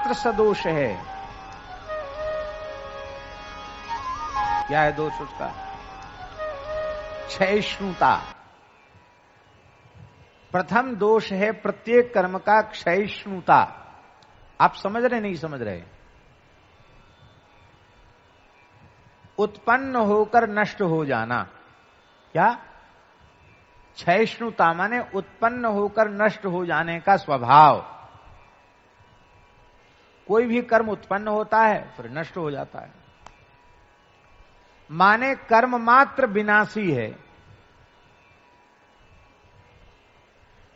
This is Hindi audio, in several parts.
मात्र सदोष है। क्या है दोष उसका? क्षयिष्णुता। प्रथम दोष है प्रत्येक कर्म का क्षयिष्णुता। आप समझ रहे नहीं समझ रहे? उत्पन्न होकर नष्ट हो जाना। क्या? क्षयिष्णुता माने उत्पन्न होकर नष्ट हो जाने का स्वभाव। कोई भी कर्म उत्पन्न होता है फिर नष्ट हो जाता है, माने कर्म मात्र विनाशी है।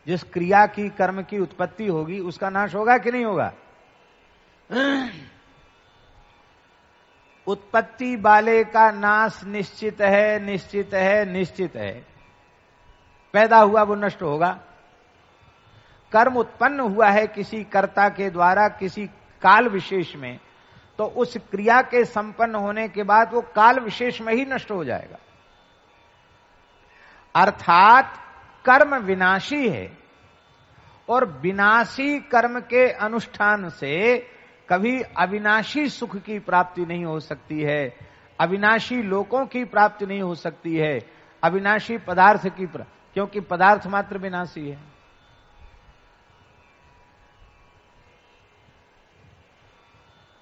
जिस क्रिया की कर्म की उत्पत्ति होगी उसका नाश होगा कि नहीं होगा? उत्पत्ति वाले का नाश निश्चित है, निश्चित है, निश्चित है। पैदा हुआ वो नष्ट होगा। कर्म उत्पन्न हुआ है किसी कर्ता के द्वारा किसी काल विशेष में, तो उस क्रिया के संपन्न होने के बाद वो काल विशेष में ही नष्ट हो जाएगा। अर्थात कर्म विनाशी है और विनाशी कर्म के अनुष्ठान से कभी अविनाशी सुख की प्राप्ति नहीं हो सकती है, अविनाशी लोकों की प्राप्ति नहीं हो सकती है, अविनाशी पदार्थ की क्योंकि पदार्थ मात्र विनाशी है।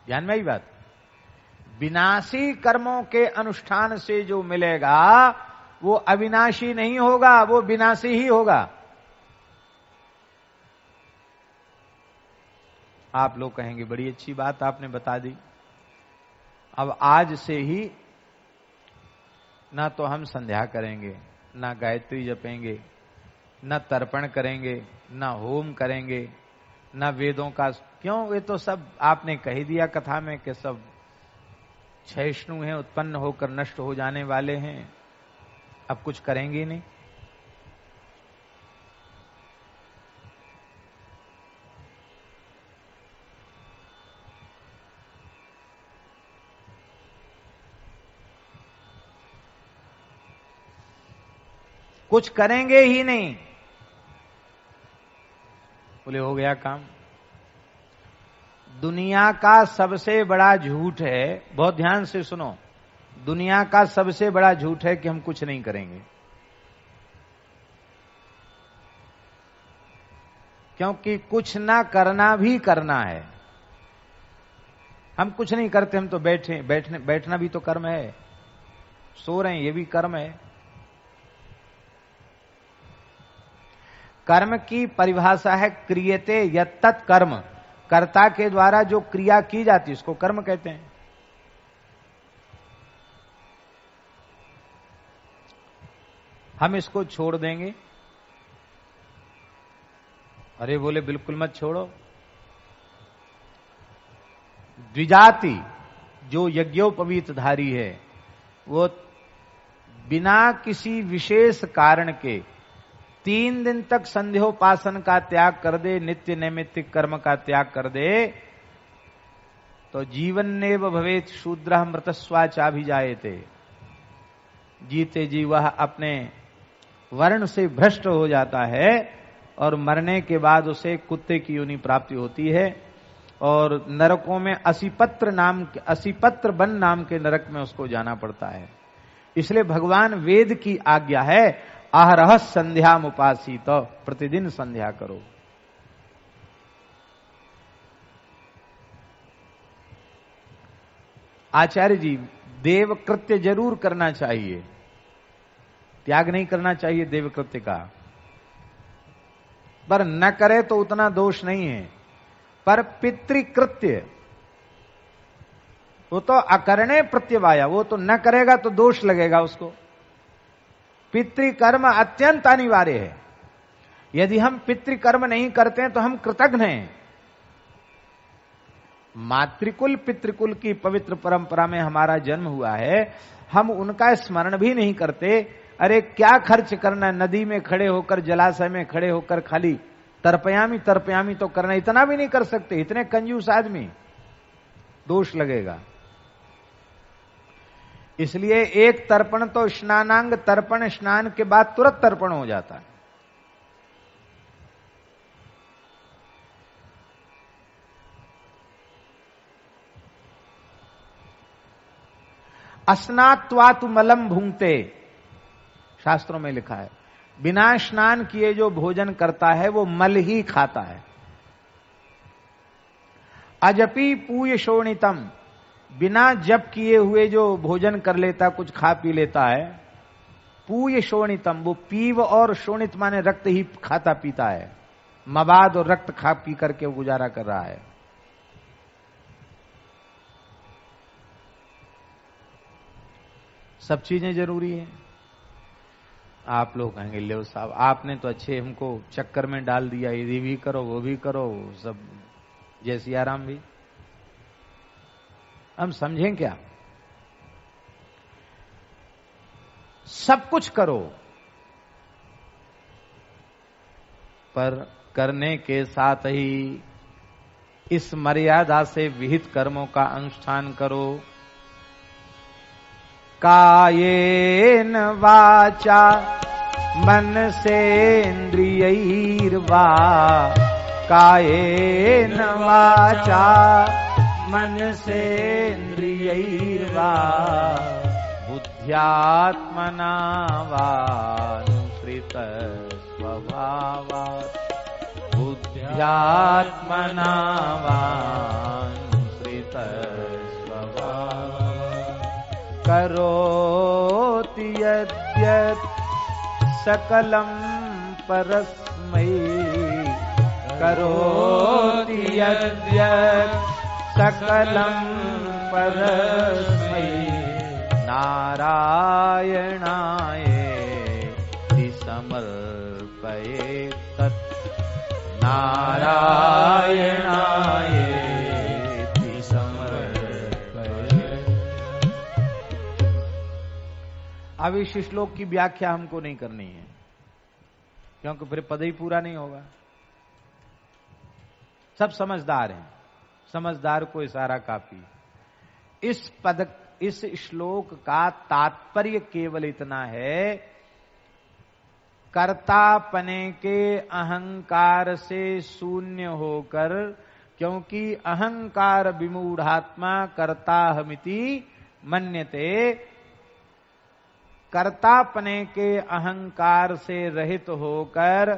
ध्यान में ही बात। विनाशी कर्मों के अनुष्ठान से जो मिलेगा वो अविनाशी नहीं होगा, वो विनाशी ही होगा। आप लोग कहेंगे बड़ी अच्छी बात आपने बता दी, अब आज से ही ना तो हम संध्या करेंगे, ना गायत्री जपेंगे, ना तर्पण करेंगे, ना होम करेंगे, ना वेदों का। क्यों? वे तो सब आपने कह दिया कथा में कि सब क्षयिष्णु हैं, उत्पन्न होकर नष्ट हो जाने वाले हैं, अब कुछ करेंगे नहीं। कुछ करेंगे ही नहीं। बोले हो गया काम। दुनिया का सबसे बड़ा झूठ है, बहुत ध्यान से सुनो, दुनिया का सबसे बड़ा झूठ है कि हम कुछ नहीं करेंगे। क्योंकि कुछ ना करना भी करना है। हम कुछ नहीं करते, हम तो बैठना भी तो कर्म है, सो रहे हैं ये भी कर्म है। कर्म की परिभाषा है क्रियते यत्तत् कर्म, कर्ता के द्वारा जो क्रिया की जाती है उसको कर्म कहते हैं। हम इसको छोड़ देंगे? अरे बोले बिल्कुल मत छोड़ो। द्विजाति जो यज्ञोपवीतधारी है वो बिना किसी विशेष कारण के 3 दिन तक संध्योपासन का त्याग कर दे, नित्य नैमित्तिक कर्म का त्याग कर दे, तो जीवन्नेव भवेत शूद्रः मृतस्वाचाभिजायते। जीते जी वह अपने वर्ण से भ्रष्ट हो जाता है और मरने के बाद उसे कुत्ते की योनि प्राप्ति होती है और नरकों में असीपत्र वन नाम के नरक में उसको जाना पड़ता है। इसलिए भगवान वेद की आज्ञा है आहरह संध्याम उपासित, तो प्रतिदिन संध्या करो। आचार्य जी देव कृत्य जरूर करना चाहिए, त्याग नहीं करना चाहिए देव कृत्य का, पर न करे तो उतना दोष नहीं है। पर पितृकृत्य वो तो अकरणे प्रत्यवाया, वो तो न करेगा तो दोष लगेगा उसको। पितृकर्म अत्यंत अनिवार्य है। यदि हम पितृकर्म नहीं करते हैं तो हम कृतघ्न हैं। मातृकुल पितृकुल की पवित्र परंपरा में हमारा जन्म हुआ है, हम उनका स्मरण भी नहीं करते। अरे क्या खर्च करना, नदी में खड़े होकर, जलाशय में खड़े होकर खाली तर्पयामी तो करना, इतना भी नहीं कर सकते। इतने कंजूस आदमी, दोष लगेगा। इसलिए एक तर्पण तो स्नानांग तर्पण, स्नान के बाद तुरंत तर्पण हो जाता है। अस्नात्वातु मलम भूंगते, शास्त्रों में लिखा है बिना स्नान किए जो भोजन करता है वो मल ही खाता है। अजपी पूय शोणितम, बिना जप किए हुए जो भोजन कर लेता, कुछ खा पी लेता है, पूय शोणितम, वो पीव और शोणित माने रक्त ही खाता पीता है, मवाद और रक्त खा पी करके वो गुजारा कर रहा है। सब चीजें जरूरी है। आप लोग कहेंगे ले साहब आपने तो अच्छे हमको चक्कर में डाल दिया, ये भी करो वो भी करो, सब जय सिया राम भी। हम समझें क्या? सब कुछ करो, पर करने के साथ ही इस मर्यादा से विहित कर्मों का अनुष्ठान करो। कायेन वाचा मन से इंद्रियैर्वा, कायेन वाचा मन से इंद्रियैर्वा, बुद्ध्यात्मना वानुसृत स्वभावात्, बुद्ध्यात्मना वानुसृत स्वभावात्, करोति यद्यत् सकलं परस्मै, करोति यद्यत् सकलं परस्मै, नारायणायेति समर्पयेत् तत्, नारायणायेति समर्पयेत्। अब इस श्लोक की व्याख्या हमको नहीं करनी है, क्योंकि फिर पद ही पूरा नहीं होगा। सब समझदार हैं, समझदार को इशारा काफी। इस श्लोक का तात्पर्य केवल इतना है, कर्तापने के अहंकार से शून्य होकर, क्योंकि अहंकार विमूढ़ात्मा कर्ताहमिति मन्यते, कर्तापने के अहंकार से रहित होकर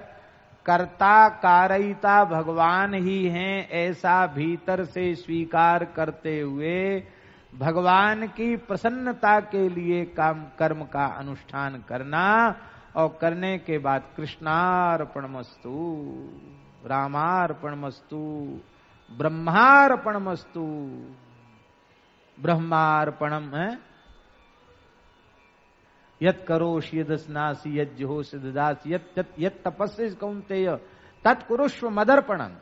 कर्ता कारयिता भगवान ही हैं ऐसा भीतर से स्वीकार करते हुए भगवान की प्रसन्नता के लिए कर्म का अनुष्ठान करना, और करने के बाद कृष्णार्पणमस्तु, रामार्पणमस्तु, ब्रह्मार्पणमस्तु, ब्रह्मार्पणम है यत् करोषि यदस्नासि यज्जुहोषि ददासि यत् तपस्सि कौन्तेय तत्कुरुष्व मदर्पणम्।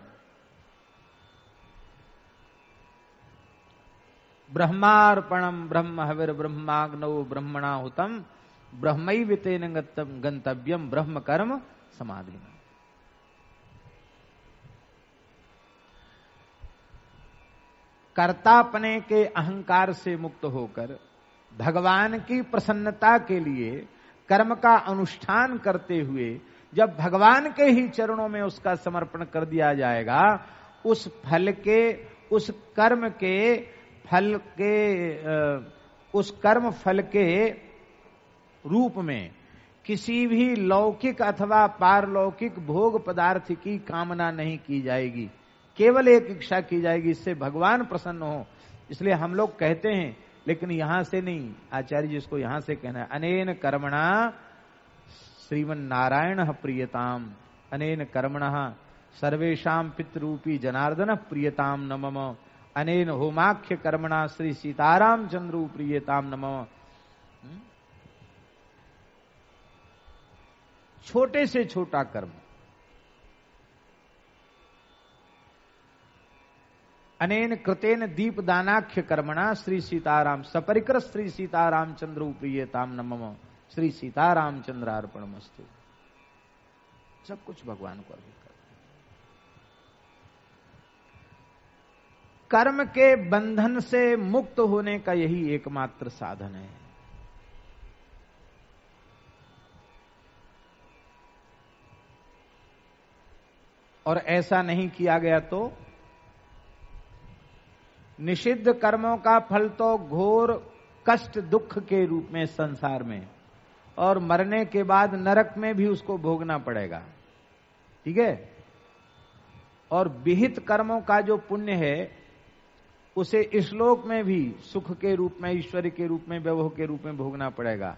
ब्रह्मार्पणम ब्रह्म हविर ब्रह्माग्नौ ब्रह्मणाहुतम ब्रह्मैवेतेन गंतव्यम ब्रह्म कर्म समाधिना। कर्तापने के अहंकार से मुक्त होकर भगवान की प्रसन्नता के लिए कर्म का अनुष्ठान करते हुए जब भगवान के ही चरणों में उसका समर्पण कर दिया जाएगा, उस फल के, उस कर्म के फल के, उस कर्म फल के रूप में किसी भी लौकिक अथवा पारलौकिक भोग पदार्थ की कामना नहीं की जाएगी, केवल एक इच्छा की जाएगी, इससे भगवान प्रसन्न हो। इसलिए हम लोग कहते हैं, लेकिन यहां से नहीं, आचार्य जी इसको यहां से कहना है, अनेन कर्मणा श्रीमन नारायण प्रियताम, अनेन कर्मणः सर्वेषां पितरूपी जनार्दन प्रियताम नमः, अनेन होमाख्य कर्मणा श्री सीताराम चंद्र प्रियताम नमः। छोटे से छोटा कर्म, अनेन कृतेन दीपदानाख्य कर्मणा श्री सीताराम सपरिकर श्री सीताराम चंद्र प्रियताम नमः, श्री सीताराम चंद्रार्पणमस्तु। सब कुछ भगवान को अर्पित कर। कर्म के बंधन से मुक्त होने का यही एकमात्र साधन है। और ऐसा नहीं किया गया तो निषिद्ध कर्मों का फल तो घोर कष्ट दुख के रूप में संसार में, और मरने के बाद नरक में भी उसको भोगना पड़ेगा। ठीक है। और विहित कर्मों का जो पुण्य है उसे इस लोक में भी सुख के रूप में, ईश्वरी के रूप में, वैभव के रूप में भोगना पड़ेगा,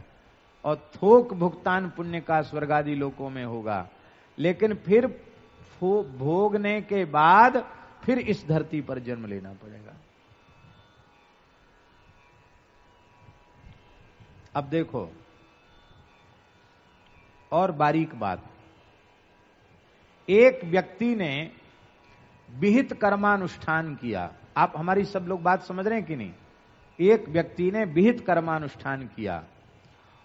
और थोक भुगतान पुण्य का स्वर्ग आदि लोकों में होगा। लेकिन फिर भोगने के बाद फिर इस धरती पर जन्म लेना पड़ेगा। अब देखो और बारीक बात, एक व्यक्ति ने विहित कर्मानुष्ठान किया। आप हमारी सब लोग बात समझ रहे हैं कि नहीं? एक व्यक्ति ने विहित कर्मानुष्ठान किया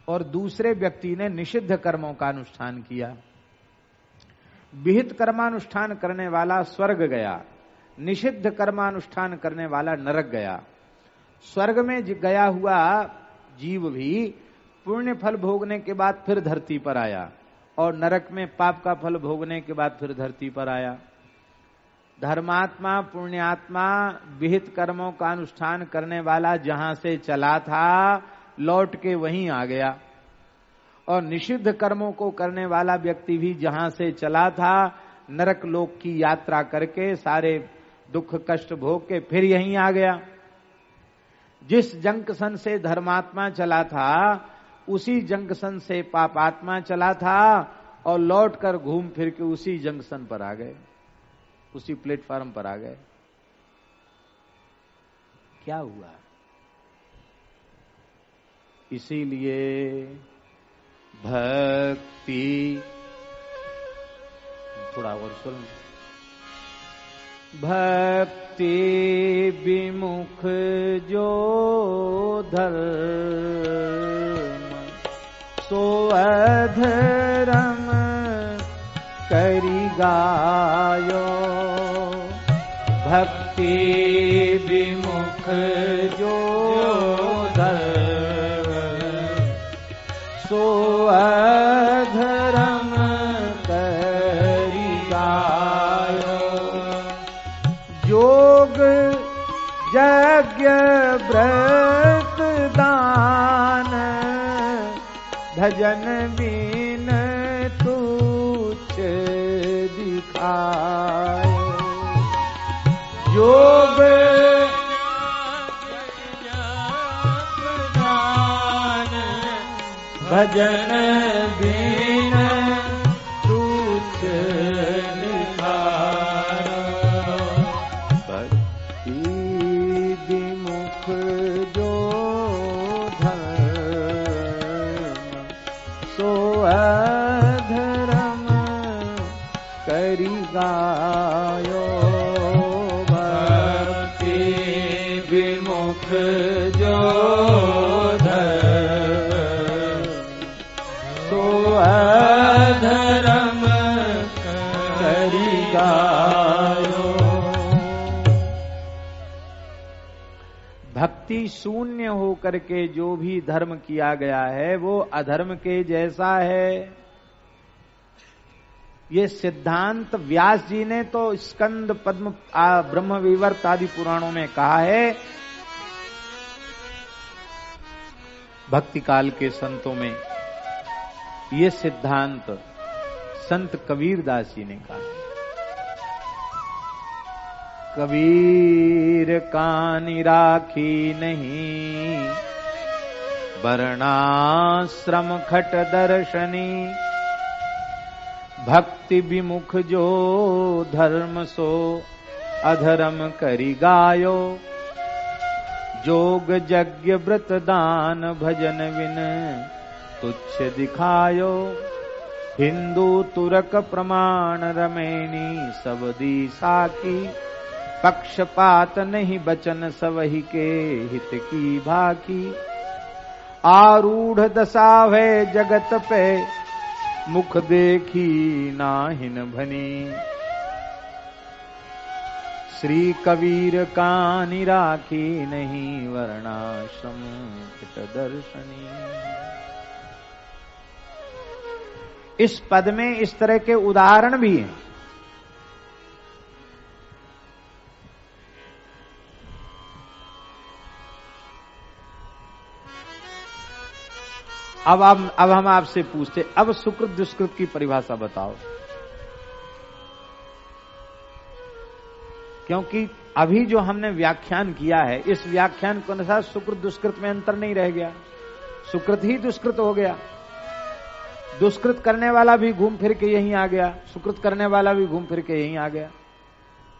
और दूसरे व्यक्ति ने निषिद्ध कर्मों का अनुष्ठान किया। विहित कर्मानुष्ठान करने वाला स्वर्ग गया, निषिद्ध कर्मानुष्ठान करने वाला नरक गया। स्वर्ग में गया हुआ जीव भी पुण्य फल भोगने के बाद फिर धरती पर आया, और नरक में पाप का फल भोगने के बाद फिर धरती पर आया। धर्मात्मा पुण्यात्मा विहित कर्मों का अनुष्ठान करने वाला जहां से चला था लौट के वहीं आ गया, और निषिद्ध कर्मों को करने वाला व्यक्ति भी जहां से चला था नरक लोक की यात्रा करके सारे दुख कष्ट भोग के फिर यहीं आ गया। जिस जंक्शन से धर्मात्मा चला था उसी जंक्शन से पापात्मा चला था, और लौटकर घूम फिर के उसी जंक्शन पर आ गए, उसी प्लेटफॉर्म पर आ गए। क्या हुआ? इसीलिए भक्ति, थोड़ा और सुन, भक्ति विमुख जो धर्म सो अधर्म करी गायो। भक्ति विमुख जो धर्म सो अधर्म करी गायो। योग यज्ञ व्रत दान भजन बिन तुच्छ दिखाए। योग दान भजन बिन तुच्छ दिखाए। भक्ति विमुख जो सो अधर्म करी गायो। भक्ति विमुख जो धर्म सो अधर्म करी गायो। भक्ति शून्य होकर के जो भी धर्म किया गया है वो अधर्म के जैसा है। ये सिद्धांत व्यास जी ने तो स्कंद पद्म ब्रह्म विवर्त आदि पुराणों में कहा है। भक्ति काल के संतों में ये सिद्धांत संत कबीर दास जी ने कहा। कबीर कानि राखी नहीं वर्णाश्रम खट दर्शनी। भक्ति विमुख जो धर्म सो अधर्म करी गायो। जोग यज्ञ व्रत दान भजन बिन तुच्छ दिखायो। हिंदू तुरक प्रमाण रमेनी सब दिशा की। पक्षपात नहीं बचन सबही के हित की भाकी। आरूढ़ दशा है जगत पे मुख देखी नाहिन भनी। श्री कबीर कानि राखी नहीं वर्णाश्रम खट दर्शनी। इस पद में इस तरह के उदाहरण भी हैं। अब हम आपसे पूछते, अब सुकृत दुष्कृत की परिभाषा बताओ। क्योंकि अभी जो हमने व्याख्यान किया है, इस व्याख्यान के अनुसार सुकृत दुष्कृत में अंतर नहीं रह गया, सुकृत ही दुष्कृत हो गया। दुष्कृत करने वाला भी घूम फिर के यहीं आ गया, सुकृत करने वाला भी घूम फिर के यहीं आ गया।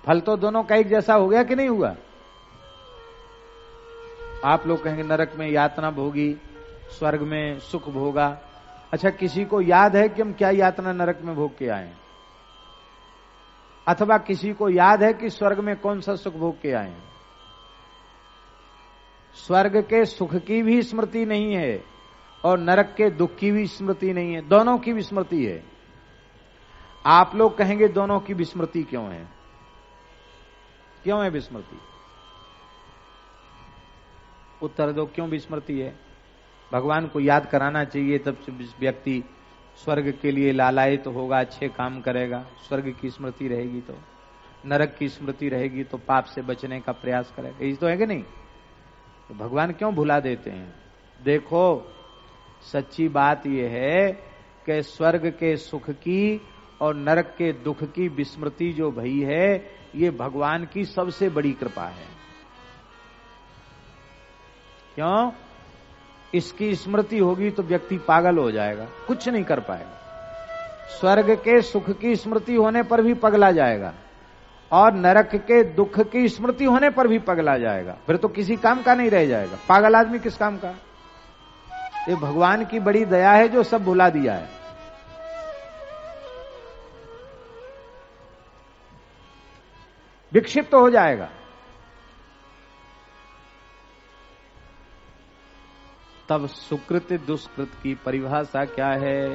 फल तो दोनों का एक जैसा हो गया कि नहीं हुआ? आप लोग कहेंगे नरक में यातना भोगी, स्वर्ग में सुख भोगा। अच्छा, किसी को याद है कि हम क्या यातना नरक में भोग के आए? अथवा किसी को याद है कि स्वर्ग में कौन सा सुख भोग के आए? स्वर्ग के सुख की भी स्मृति नहीं है और नरक के दुख की भी स्मृति नहीं है, दोनों की विस्मृति है। आप लोग कहेंगे दोनों की विस्मृति क्यों है? क्यों है विस्मृति? उत्तर दो, क्यों विस्मृति है? भगवान को याद कराना चाहिए, तब व्यक्ति स्वर्ग के लिए लालायित तो होगा, अच्छे काम करेगा। स्वर्ग की स्मृति रहेगी तो, नरक की स्मृति रहेगी तो पाप से बचने का प्रयास करेगा। ये तो है कि नहीं? तो भगवान क्यों भुला देते हैं? देखो, सच्ची बात यह है कि स्वर्ग के सुख की और नरक के दुख की विस्मृति जो भई है, ये भगवान की सबसे बड़ी कृपा है। क्यों? इसकी स्मृति होगी तो व्यक्ति पागल हो जाएगा, कुछ नहीं कर पाएगा। स्वर्ग के सुख की स्मृति होने पर भी पगला जाएगा और नरक के दुख की स्मृति होने पर भी पगला जाएगा, फिर तो किसी काम का नहीं रह जाएगा। पागल आदमी किस काम का? ये भगवान की बड़ी दया है जो सब भुला दिया है। विक्षिप्त हो जाएगा। तब सुकृत दुष्कृत की परिभाषा क्या है?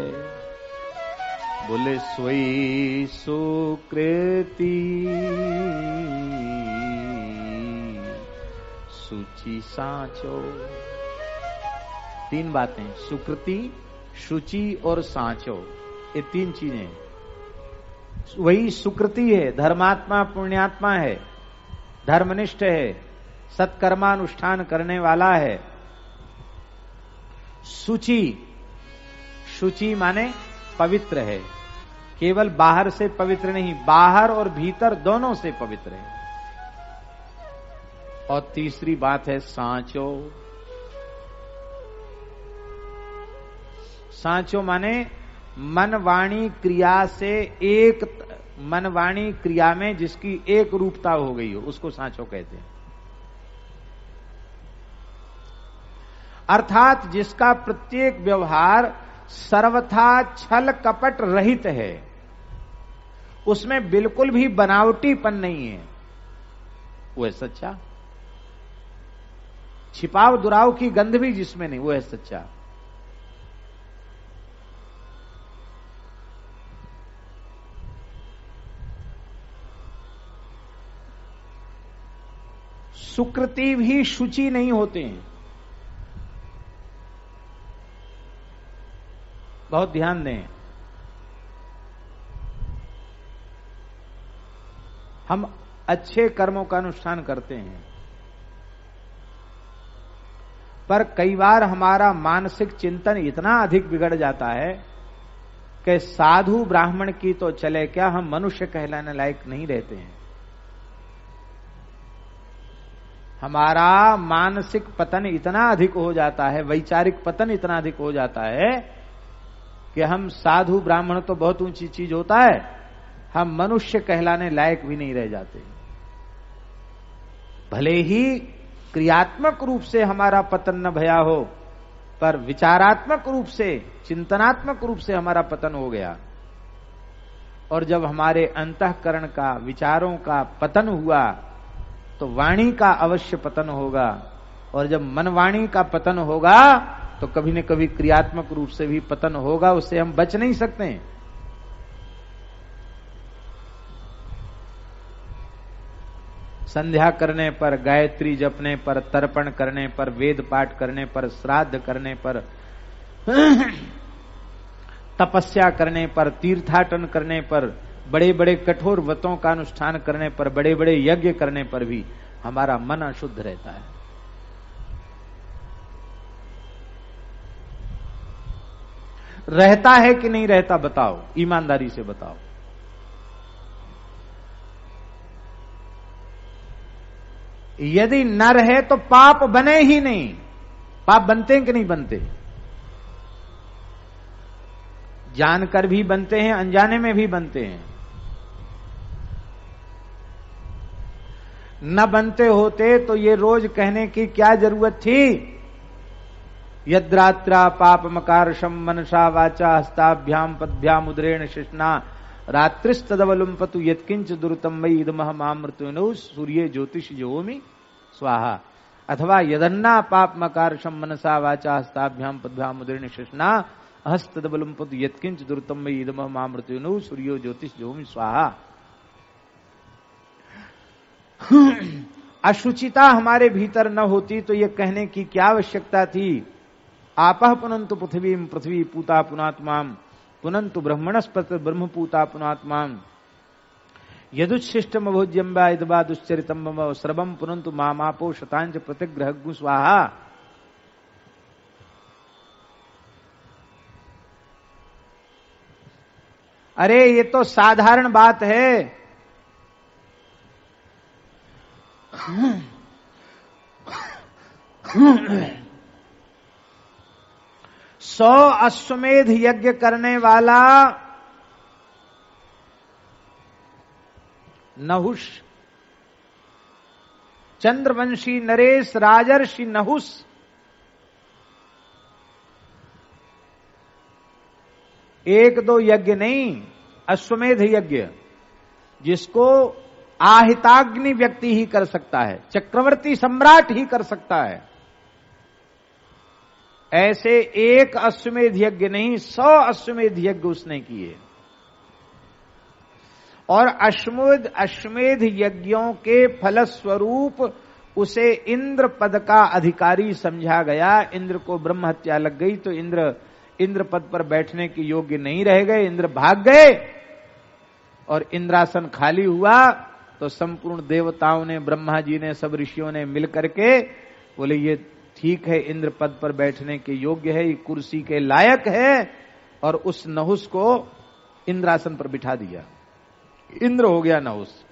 बोले सोई सुकृति सूची सांचो। तीन बातें, सुकृति, शुचि और सांचो, ये तीन चीजें। वही सुकृति है, धर्मात्मा पुण्यात्मा है, धर्मनिष्ठ है, सत्कर्मानुष्ठान करने वाला है। शुचि, शुचि माने पवित्र है, केवल बाहर से पवित्र नहीं, बाहर और भीतर दोनों से पवित्र है। और तीसरी बात है सांचो। सांचो माने मन वाणी क्रिया से एक, मन वाणी क्रिया में जिसकी एक रूपता हो गई हो, उसको सांचो कहते हैं। अर्थात जिसका प्रत्येक व्यवहार सर्वथा छल कपट रहित है, उसमें बिल्कुल भी बनावटीपन नहीं है, वो है सच्चा। छिपाव दुराव की गंध भी जिसमें नहीं, वो है सच्चा। सुकृति भी शुचि नहीं होते हैं। बहुत ध्यान दें, हम अच्छे कर्मों का अनुष्ठान करते हैं, पर कई बार हमारा मानसिक चिंतन इतना अधिक बिगड़ जाता है कि साधु ब्राह्मण की तो चले क्या, हम मनुष्य कहलाने लायक नहीं रहते हैं। हमारा मानसिक पतन इतना अधिक हो जाता है, वैचारिक पतन इतना अधिक हो जाता है कि हम साधु ब्राह्मण तो बहुत ऊंची चीज होता है, हम मनुष्य कहलाने लायक भी नहीं रह जाते। भले ही क्रियात्मक रूप से हमारा पतन न भया हो, पर विचारात्मक रूप से, चिंतनात्मक रूप से हमारा पतन हो गया। और जब हमारे अंतःकरण का, विचारों का पतन हुआ, तो वाणी का अवश्य पतन होगा। और जब मन वाणी का पतन होगा तो कभी न कभी क्रियात्मक रूप से भी पतन होगा, उससे हम बच नहीं सकते। संध्या करने पर, गायत्री जपने पर, तर्पण करने पर, वेद पाठ करने पर, श्राद्ध करने पर, तपस्या करने पर, तीर्थाटन करने पर, बड़े बड़े कठोर व्रतों का अनुष्ठान करने पर, बड़े बड़े यज्ञ करने पर भी हमारा मन अशुद्ध रहता है। रहता है कि नहीं रहता, बताओ, ईमानदारी से बताओ। यदि न रहे तो पाप बने ही नहीं। पाप बनते हैं कि नहीं बनते? जानकर भी बनते हैं, अनजाने में भी बनते हैं। न बनते होते तो ये रोज कहने की क्या जरूरत थी? यद्रात्रा पाप मकारशम मनसा वाचा हस्ताभ्याम पद्भ्याम उद्रेण शिष्णा रात्रिस्तदवलुम्पतु यत्किंच दुर्तम वै इदमह मामृत्युनु सूर्य ज्योतिष जोमि स्वाहा। अथवा यदन्ना पाप मकारशम मनसा वाचा हस्ताभ्याम पद्भ्याम उद्रेण शिष्णा हस्तदवलुम्पतु यत्किंच दुर्तम वै इदमह मामृत्युनु सूर्यो ज्योतिष जोमि स्वाहा। अशुचिता हमारे भीतर न होती तो ये कहने की क्या आवश्यकता थी? आपः पुनंतु पृथ्वीम पृथ्वी पूता पुनात्माम पुनंतु ब्रह्मणस्पत ब्रह्मपूता पुनात्माम यदुच्छिष्टम भोज्यम्बा इदवा दुश्चरितम श्रवम पुनंतु मामापो शतांच प्रतिग्रह स्वाहा। अरे ये तो साधारण बात है। 100 अश्वमेध यज्ञ करने वाला नहुष, चंद्रवंशी नरेश राजर्षि नहुष, एक दो यज्ञ नहीं, अश्वमेध यज्ञ, जिसको आहिताग्नि व्यक्ति ही कर सकता है, चक्रवर्ती सम्राट ही कर सकता है। ऐसे एक अश्वमेध यज्ञ नहीं, 100 अश्वमेध यज्ञ उसने किए। और अश्वमेध यज्ञों के फलस्वरूप उसे इंद्र पद का अधिकारी समझा गया। इंद्र को ब्रह्म हत्या लग गई तो इंद्र पद पर बैठने के योग्य नहीं रह गए, इंद्र भाग गए और इंद्रासन खाली हुआ। तो संपूर्ण देवताओं ने, ब्रह्मा जी ने, सब ऋषियों ने मिल करके बोले ये ठीक है, इंद्र पद पर बैठने के योग्य है, ये कुर्सी के लायक है, और उस नहुस को इंद्रासन पर बिठा दिया। इंद्र हो गया नहुस।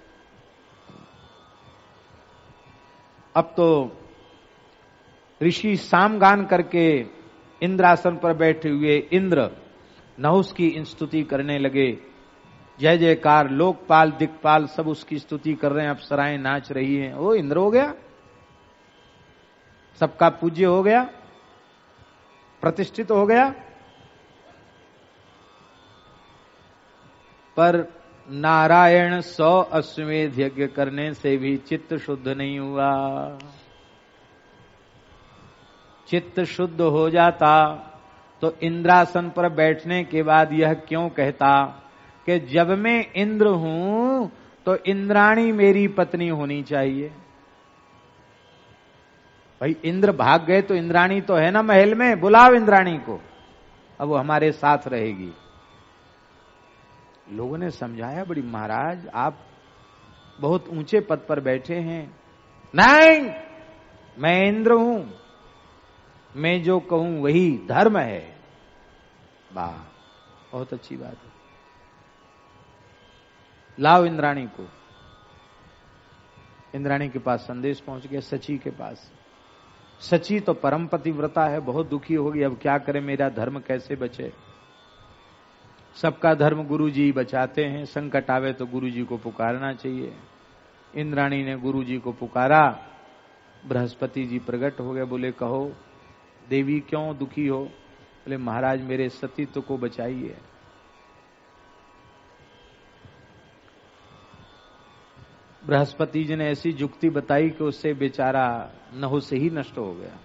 अब तो ऋषि सामगान करके इंद्रासन पर बैठे हुए इंद्र नहुस की स्तुति करने लगे। जय जयकार, लोकपाल दिक्पाल सब उसकी स्तुति कर रहे हैं, अप्सराएं नाच रही हैं। वो इंद्र हो गया, सबका पूज्य हो गया, प्रतिष्ठित हो गया। पर नारायण 100 अश्वमेध यज्ञ करने से भी चित्त शुद्ध नहीं हुआ। चित्त शुद्ध हो जाता तो इंद्रासन पर बैठने के बाद यह क्यों कहता कि जब मैं इंद्र हूं तो इंद्राणी मेरी पत्नी होनी चाहिए। भाई इंद्र भाग गए तो इंद्राणी तो है ना महल में, बुलाओ इंद्राणी को, अब वो हमारे साथ रहेगी। लोगों ने समझाया, बड़ी महाराज आप बहुत ऊंचे पद पर बैठे हैं। नहीं, मैं इंद्र हूं, मैं जो कहूं वही धर्म है। वाह, बहुत अच्छी बात है। लाओ इंद्राणी को। इंद्राणी के पास संदेश पहुंच गया, सची के पास। सची तो परम पतिव्रता है, बहुत दुखी होगी, अब क्या करे, मेरा धर्म कैसे बचे। सबका धर्म गुरुजी बचाते हैं, संकट आवे तो गुरुजी को पुकारना चाहिए। इंद्राणी ने गुरुजी को पुकारा, बृहस्पति जी प्रकट हो गए, बोले कहो देवी क्यों दुखी हो? बोले महाराज मेरे सतीत्व को बचाइए। बृहस्पति जी ने ऐसी युक्ति बताई कि उससे बेचारा नहुस ही नष्ट हो गया।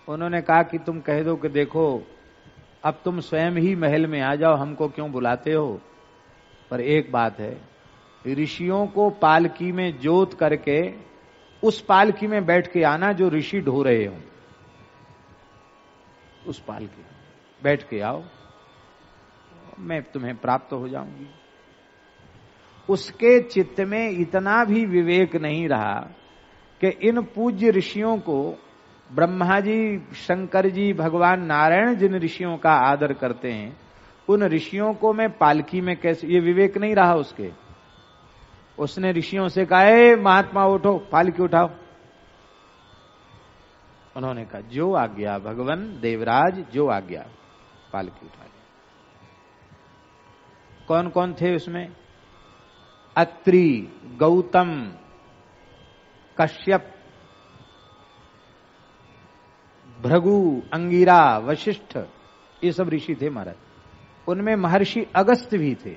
उन्होंने कहा कि तुम कह दो कि देखो अब तुम स्वयं ही महल में आ जाओ, हमको क्यों बुलाते हो। पर एक बात है, ऋषियों को पालकी में जोत करके उस पालकी में बैठ के आना जो ऋषि ढो रहे हो, उस पालकी में बैठ के आओ, मैं तुम्हें प्राप्त हो जाऊंगी। उसके चित्त में इतना भी विवेक नहीं रहा कि इन पूज्य ऋषियों को ब्रह्मा जी, शंकर जी, भगवान नारायण जिन ऋषियों का आदर करते हैं, उन ऋषियों को मैं पालकी में कैसे, ये विवेक नहीं रहा उसके। उसने ऋषियों से कहा, ए महात्मा उठो, पालकी उठाओ। उन्होंने कहा जो आज्ञा भगवान देवराज, जो आज्ञा, पालकी उठा ली। कौन कौन थे उसमें? अत्रि, गौतम, कश्यप, भृगु, अंगिरा, वशिष्ठ, ये सब ऋषि थे महाराज। उनमें महर्षि अगस्त्य भी थे।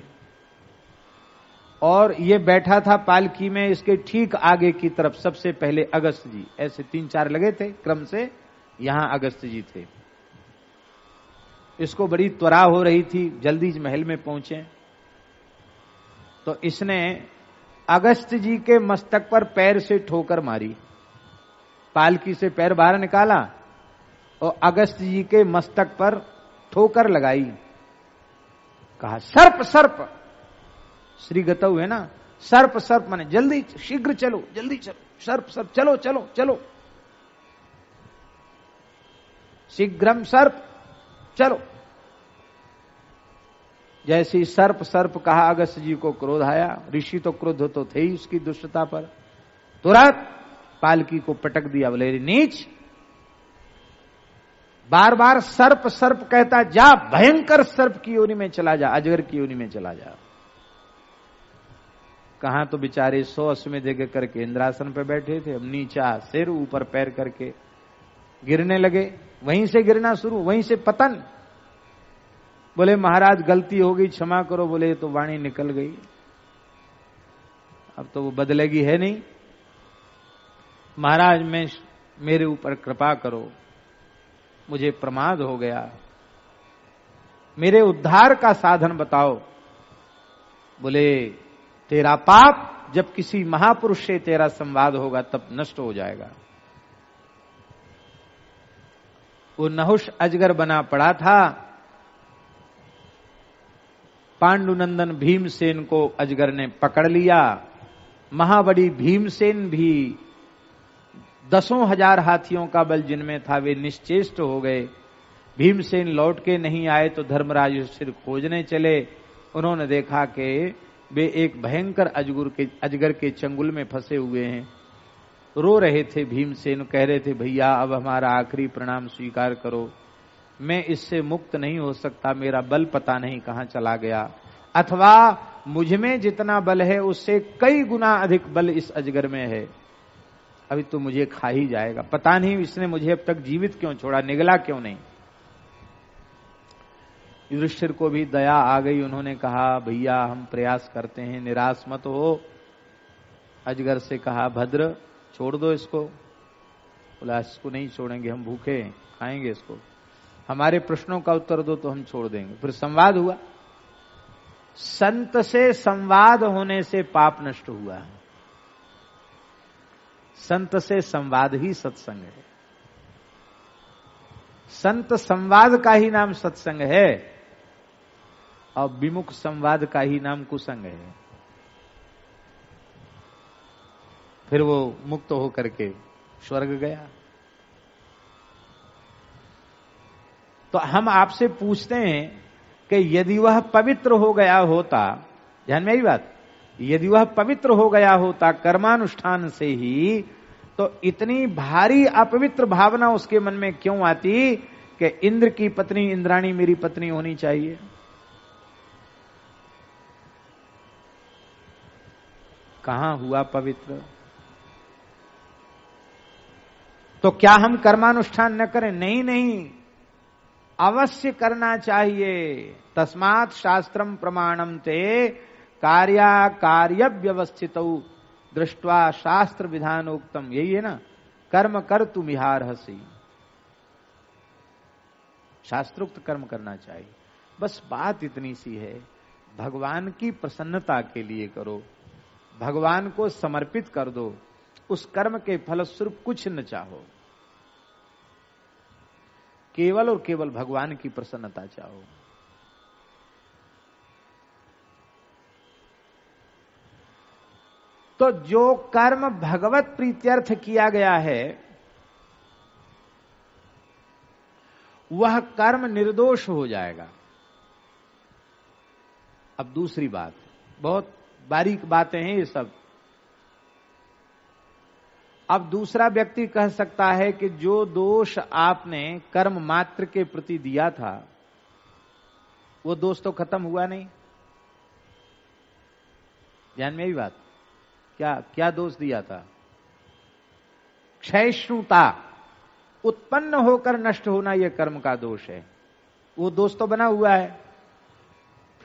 और ये बैठा था पालकी में, इसके ठीक आगे की तरफ सबसे पहले अगस्त्य जी, ऐसे 3-4 लगे थे क्रम से, यहां अगस्त्य जी थे। इसको बड़ी त्वरा हो रही थी, जल्दी महल में पहुंचे। तो इसने अगस्त्य जी के मस्तक पर पैर से ठोकर मारी, पालकी से पैर बाहर निकाला और अगस्त्य जी के मस्तक पर ठोकर लगाई। कहा सर्प सर्प, श्री गतौ है ना, सर्प सर्प माने जल्दी, शीघ्र चलो, जल्दी चलो, सर्प सर्प, चलो चलो चलो, शीघ्रम सर्प, चलो। जैसे सर्प सर्प कहा, अगस्त्य जी को क्रोध आया। ऋषि तो क्रोध तो थे ही उसकी दुष्टता पर। तुरंत पालकी को पटक दिया, बोले नीच, बार बार सर्प सर्प कहता, जा भयंकर सर्प की योनि में चला जा, अजगर की योनि में चला जा। कहां तो बेचारे 100 अश्वमेध यज्ञ करके इंद्रासन पर बैठे थे, अब नीचा सिर ऊपर पैर करके गिरने लगे। वहीं से गिरना शुरू, वहीं से पतन। बोले महाराज गलती हो गई, क्षमा करो। बोले तो वाणी निकल गई, अब तो वो बदलेगी है नहीं। महाराज मैं, मेरे ऊपर कृपा करो, मुझे प्रमाद हो गया, मेरे उद्धार का साधन बताओ। बोले तेरा पाप जब किसी महापुरुष से तेरा संवाद होगा तब नष्ट हो जाएगा। वो नहुष अजगर बना पड़ा था। पांडुनंदन भीमसेन को अजगर ने पकड़ लिया। महाबली भीमसेन भी 10,000 हाथियों का बल जिनमें था, वे निश्चेष्ट हो गए। भीमसेन लौट के नहीं आए तो धर्मराज युधिष्ठिर खोजने चले। उन्होंने देखा कि वे एक भयंकर अजगर के चंगुल में फंसे हुए हैं। रो रहे थे भीमसेन, कह रहे थे भैया अब हमारा आखिरी प्रणाम स्वीकार करो, मैं इससे मुक्त नहीं हो सकता, मेरा बल पता नहीं कहां चला गया, अथवा मुझ में जितना बल है उससे कई गुना अधिक बल इस अजगर में है, अभी तो मुझे खा ही जाएगा, पता नहीं इसने मुझे अब तक जीवित क्यों छोड़ा, निगला क्यों नहीं। युधिष्ठिर को भी दया आ गई। उन्होंने कहा भैया हम प्रयास करते हैं, निराश मत हो। अजगर से कहा भद्र छोड़ दो इसको। बोला इसको नहीं छोड़ेंगे, हम भूखे खाएंगे इसको, हमारे प्रश्नों का उत्तर दो तो हम छोड़ देंगे। फिर संवाद हुआ। संत से संवाद होने से पाप नष्ट हुआ। संत से संवाद ही सत्संग है। संत संवाद का ही नाम सत्संग है और विमुख संवाद का ही नाम कुसंग है। फिर वो मुक्त होकर के स्वर्ग गया। तो हम आपसे पूछते हैं कि यदि वह पवित्र हो गया होता, ध्यान में आई बात, यदि वह पवित्र हो गया होता कर्मानुष्ठान से ही, तो इतनी भारी अपवित्र भावना उसके मन में क्यों आती कि इंद्र की पत्नी इंद्राणी मेरी पत्नी होनी चाहिए। कहां हुआ पवित्र। तो क्या हम कर्मानुष्ठान न करें? नहीं नहीं, अवश्य करना चाहिए। तस्मात् शास्त्रम प्रमाणम ते कार्या कार्य व्यवस्थित दृष्ट्वा शास्त्र विधानोक्तम, यही है ना, कर्म कर तुम इहार हसी। शास्त्रोक्त कर्म करना चाहिए। बस बात इतनी सी है, भगवान की प्रसन्नता के लिए करो, भगवान को समर्पित कर दो, उस कर्म के फलस्वरूप कुछ न चाहो, केवल और केवल भगवान की प्रसन्नता चाहो। तो जो कर्म भगवत प्रीत्यर्थ किया गया है वह कर्म निर्दोष हो जाएगा। अब दूसरी बात, बहुत बारीक बातें हैं ये सब। अब दूसरा व्यक्ति कह सकता है कि जो दोष आपने कर्म मात्र के प्रति दिया था वो दोष तो खत्म हुआ नहीं। ध्यान में भी बात, क्या क्या दोष दिया था? क्षयिष्णुता, उत्पन्न होकर नष्ट होना, यह कर्म का दोष है। वो दोष तो बना हुआ है।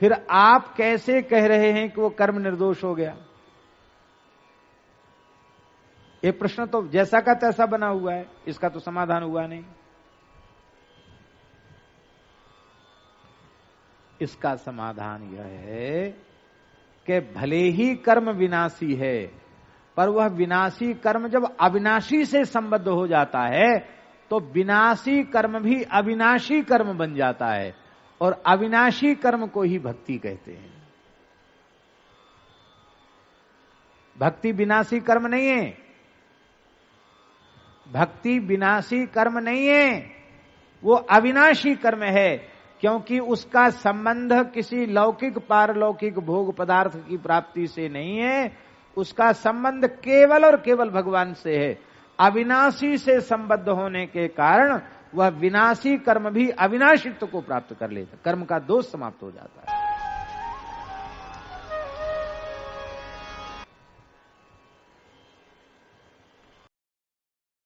फिर आप कैसे कह रहे हैं कि वो कर्म निर्दोष हो गया? ये प्रश्न तो जैसा का तैसा बना हुआ है, इसका तो समाधान हुआ नहीं। इसका समाधान यह है कि भले ही कर्म विनाशी है, पर वह विनाशी कर्म जब अविनाशी से संबद्ध हो जाता है तो विनाशी कर्म भी अविनाशी कर्म बन जाता है, और अविनाशी कर्म को ही भक्ति कहते हैं। भक्ति विनाशी कर्म नहीं है, भक्ति विनाशी कर्म नहीं है, वो अविनाशी कर्म है, क्योंकि उसका संबंध किसी लौकिक पारलौकिक भोग पदार्थ की प्राप्ति से नहीं है, उसका संबंध केवल और केवल भगवान से है। अविनाशी से संबद्ध होने के कारण वह विनाशी कर्म भी अविनाशित्व को प्राप्त कर लेता, कर्म का दोष समाप्त हो जाता है।